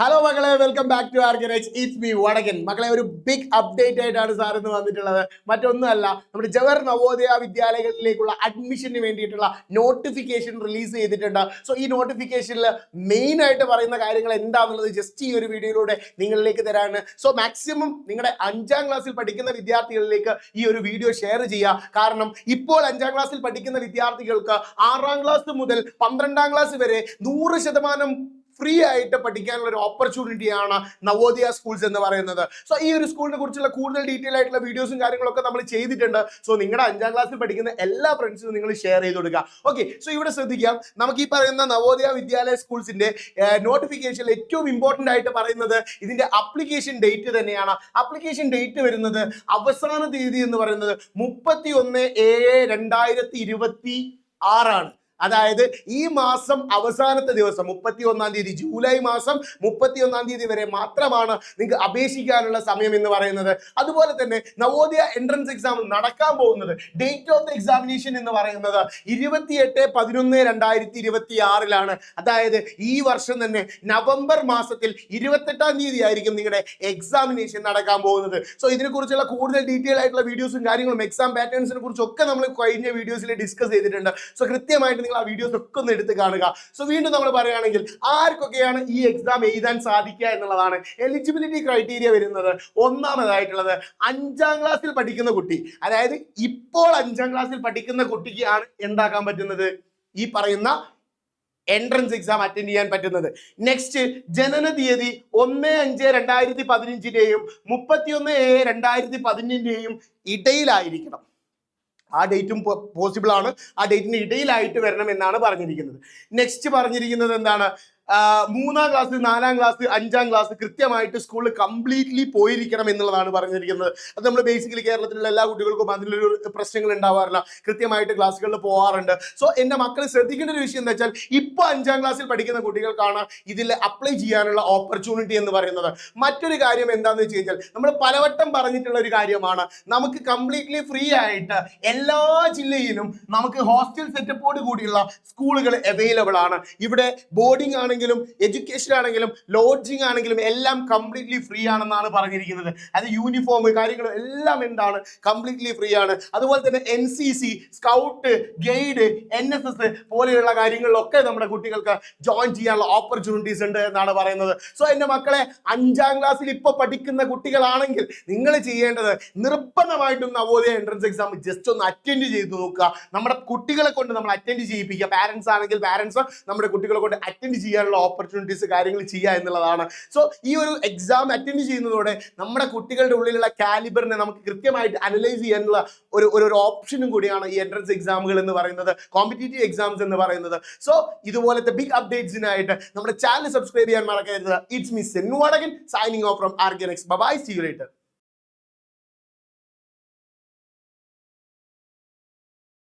Hello മക്കളെ, welcome back to organise. It's me Vadakan. മക്കളെ, ഒരു ബിഗ് അപ്ഡേറ്റ് ആയിട്ടാണ് സാർ ഇന്ന് വന്നിട്ടുള്ളത്. മറ്റൊന്നുമല്ല, നമ്മുടെ ജവഹർ നവോദയ വിദ്യാലയങ്ങളിലേക്കുള്ള അഡ്മിഷന് വേണ്ടിയിട്ടുള്ള നോട്ടിഫിക്കേഷൻ റിലീസ് ചെയ്തിട്ടുണ്ട്. സോ ഈ നോട്ടിഫിക്കേഷനിൽ മെയിൻ ആയിട്ട് പറയുന്ന കാര്യങ്ങൾ എന്താണെന്നുള്ളത് ജസ്റ്റ് ഈ ഒരു വീഡിയോയിലൂടെ നിങ്ങളിലേക്ക് തരാണ്. സോ മാക്സിമം നിങ്ങളുടെ 5ാം ക്ലാസ്സിൽ പഠിക്കുന്ന വിദ്യാർത്ഥികളിലേക്ക് ഈ ഒരു വീഡിയോ ഷെയർ ചെയ്യുക. കാരണം ഇപ്പോൾ 5ാം ക്ലാസ്സിൽ പഠിക്കുന്ന വിദ്യാർത്ഥികൾക്ക് 6ാം ക്ലാസ് മുതൽ 12ാം ക്ലാസ് വരെ 100% ഫ്രീ ആയിട്ട് പഠിക്കാനുള്ള ഒരു ഓപ്പർച്യൂണിറ്റിയാണ് നവോദയ സ്കൂൾസ് എന്ന് പറയുന്നത്. സോ ഈ ഒരു സ്കൂളിനെ കുറിച്ചുള്ള കൂടുതൽ ഡീറ്റെയിൽ ആയിട്ടുള്ള വീഡിയോസും കാര്യങ്ങളൊക്കെ നമ്മൾ ചെയ്തിട്ടുണ്ട്. സോ നിങ്ങളുടെ 5ാം ക്ലാസ്സിൽ പഠിക്കുന്ന എല്ലാ ഫ്രണ്ട്സിനും നിങ്ങൾ ഷെയർ ചെയ്ത് കൊടുക്കുക. ഓക്കെ, സോ ഇവിടെ ശ്രദ്ധിക്കാം, നമുക്ക് ഈ പറയുന്ന നവോദയ വിദ്യാലയ സ്കൂൾസിന്റെ നോട്ടിഫിക്കേഷനിൽ ഏറ്റവും ഇമ്പോർട്ടന്റ് ആയിട്ട് പറയുന്നത് ഇതിന്റെ അപ്ലിക്കേഷൻ ഡേറ്റ് തന്നെയാണ്. അപ്ലിക്കേഷൻ ഡേറ്റ് വരുന്നത് അവസാന തീയതി എന്ന് പറയുന്നത് 31/7/2026 ആണ്. അതായത് ഈ മാസം അവസാനത്തെ ദിവസം 31-ാം തീയതി, ജൂലൈ മാസം 31-ാം തീയതി വരെ മാത്രമാണ് നിങ്ങൾക്ക് അപേക്ഷിക്കാനുള്ള സമയം എന്ന് പറയുന്നത്. അതുപോലെ തന്നെ നവോദയ എൻട്രൻസ് എക്സാം നടക്കാൻ പോകുന്നത്, ഡേറ്റ് ഓഫ് ദ എക്സാമിനേഷൻ എന്ന് പറയുന്നത് 28/11/2026 അതായത് ഈ വർഷം തന്നെ നവംബർ മാസത്തിൽ 28-ാം തീയതി ആയിരിക്കും നിങ്ങളുടെ എക്സാമിനേഷൻ നടക്കാൻ പോകുന്നത്. സോ ഇതിനെക്കുറിച്ചുള്ള കൂടുതൽ ഡീറ്റെയിൽ ആയിട്ടുള്ള വീഡിയോസും കാര്യങ്ങളും എക്സാം പാറ്റേൺസിനെ കുറിച്ചൊക്കെ നമ്മൾ കഴിഞ്ഞ വീഡിയോസിൽ ഡിസ്കസ് ചെയ്തിട്ടുണ്ട്. സോ കൃത്യമായിട്ട് നിങ്ങൾ ആ വീഡിയോസ് ഒക്കെ ഒന്ന് എടുത്ത് കാണുക. സോ വീണ്ടും നമ്മൾ പറയുകയാണെങ്കിൽ ആർക്കൊക്കെയാണ് ഈ എക്സാം എഴുതാൻ സാധിക്കുക എന്നുള്ളതാണ്. എലിജിബിലിറ്റി ക്രൈറ്റീരിയ വരുന്നത് ഒന്നാമതായിട്ടുള്ളത് 5ാം ക്ലാസ്സിൽ പഠിക്കുന്ന കുട്ടി, അതായത് ഇപ്പോൾ 5ാം ക്ലാസ്സിൽ പഠിക്കുന്ന കുട്ടിക്ക് ആണ് എന്താക്കാൻ പറ്റുന്നത്, ഈ പറയുന്ന എൻട്രൻസ് എക്സാം അറ്റൻഡ് ചെയ്യാൻ പറ്റുന്നത്. നെക്സ്റ്റ്, ജനന തീയതി 1/5/2015 31/7/2015 ഇടയിലായിരിക്കണം. ആ ഡേറ്റും പോസിബിൾ ആണ്. ആ ഡേറ്റിന് ഇടയിലായിട്ട് വരണം എന്നാണ് പറഞ്ഞിരിക്കുന്നത്. നെക്സ്റ്റ് പറഞ്ഞിരിക്കുന്നത് എന്താണ്, 3ാം ക്ലാസ്, 4ാം ക്ലാസ്, 5ാം ക്ലാസ് കൃത്യമായിട്ട് സ്കൂളിൽ കംപ്ലീറ്റ്ലി പോയിരിക്കണം എന്നുള്ളതാണ് പറഞ്ഞിരിക്കുന്നത്. അത് നമ്മൾ ബേസിക്കലി കേരളത്തിലുള്ള എല്ലാ കുട്ടികൾക്കും അതിലൊരു പ്രശ്നങ്ങൾ ഉണ്ടാവാറില്ല, കൃത്യമായിട്ട് ക്ലാസ്സുകളിൽ പോകാറുണ്ട്. സോ എൻ്റെ മക്കൾ ശ്രദ്ധിക്കേണ്ട ഒരു വിഷയം എന്താ വെച്ചാൽ, ഇപ്പോൾ 5ാം ക്ലാസ്സിൽ പഠിക്കുന്ന കുട്ടികൾക്കാണ് ഇതിൽ അപ്ലൈ ചെയ്യാനുള്ള ഓപ്പർച്യൂണിറ്റി എന്ന് പറയുന്നത്. മറ്റൊരു കാര്യം എന്താണെന്ന് വെച്ച് കഴിഞ്ഞാൽ, നമ്മൾ പലവട്ടം പറഞ്ഞിട്ടുള്ള ഒരു കാര്യമാണ്, നമുക്ക് കംപ്ലീറ്റ്ലി ഫ്രീ ആയിട്ട് എല്ലാ ജില്ലയിലും നമുക്ക് ഹോസ്റ്റൽ സെറ്റപ്പോട് കൂടിയുള്ള സ്കൂളുകൾ അവൈലബിൾ ആണ്. ഇവിടെ ബോർഡിംഗ് ആണെങ്കിലും എഡ്യൂക്കേഷൻ ആണെങ്കിലും ലോഡ്ജിങ് ആണെങ്കിലും എല്ലാം കംപ്ലീറ്റ്ലി ഫ്രീ ആണെന്നാണ് പറഞ്ഞിരിക്കുന്നത്. അത് യൂണിഫോം കാര്യങ്ങളും എല്ലാം എന്താണ്, കംപ്ലീറ്റ്ലി ഫ്രീ ആണ്. അതുപോലെ തന്നെ NCC, സ്കൗട്ട്, ഗൈഡ്, NSS പോലെയുള്ള കാര്യങ്ങളിലൊക്കെ നമ്മുടെ കുട്ടികൾക്ക് ജോയിൻ ചെയ്യാനുള്ള ഓപ്പർച്യൂണിറ്റീസ് ഉണ്ട് എന്നാണ് പറയുന്നത്. സോ എൻ്റെ മക്കളെ, 5ാം ക്ലാസ്സിൽ ഇപ്പൊ പഠിക്കുന്ന കുട്ടികളാണെങ്കിൽ നിങ്ങൾ ചെയ്യേണ്ടത് നിർബന്ധമായിട്ടും നവോദയ എൻട്രൻസ് എക്സാം ജസ്റ്റ് ഒന്ന് അറ്റൻഡ് ചെയ്ത് നോക്കുക. നമ്മുടെ കുട്ടികളെ കൊണ്ട് നമ്മൾ അറ്റൻഡ് ചെയ്യിപ്പിക്കുക. പാരന്റ്സ് ആണെങ്കിൽ പാരന്റ്സ് നമ്മുടെ കുട്ടികളെ കൊണ്ട് അറ്റൻഡ് ചെയ്യാനുള്ള ഓപ്പർച്യൂണിറ്റീസ് കാര്യങ്ങൾ ചെയ്യുക എന്നുള്ളതാണ്. സോ ഈ ഒരു എക്സാം അറ്റൻഡ് ചെയ്യുന്നതോടെ നമ്മുടെ കുട്ടികളുടെ ഉള്ളിലുള്ള കാലിബറിനെ നമുക്ക് കൃത്യമായിട്ട് അനലൈസ് ചെയ്യാനുള്ള ഒരു ഓപ്ഷനും കൂടിയാണ് ഈ എൻട്രൻസ് എക്സാമുകൾ എന്ന് പറയുന്നത്, കോമ്പറ്റേറ്റീവ് എക്സാംസ് എന്ന് പറയുന്നത്. സോ ഇതുപോലത്തെ ബിഗ് അപ്ഡേറ്റ്സിനായിട്ട് നമ്മുടെ ചാനൽ സബ്സ്ക്രൈബ് ചെയ്യാൻ മറക്കരുത്. It's me Zen Vadakan, signing off from organise. Bye, see you later.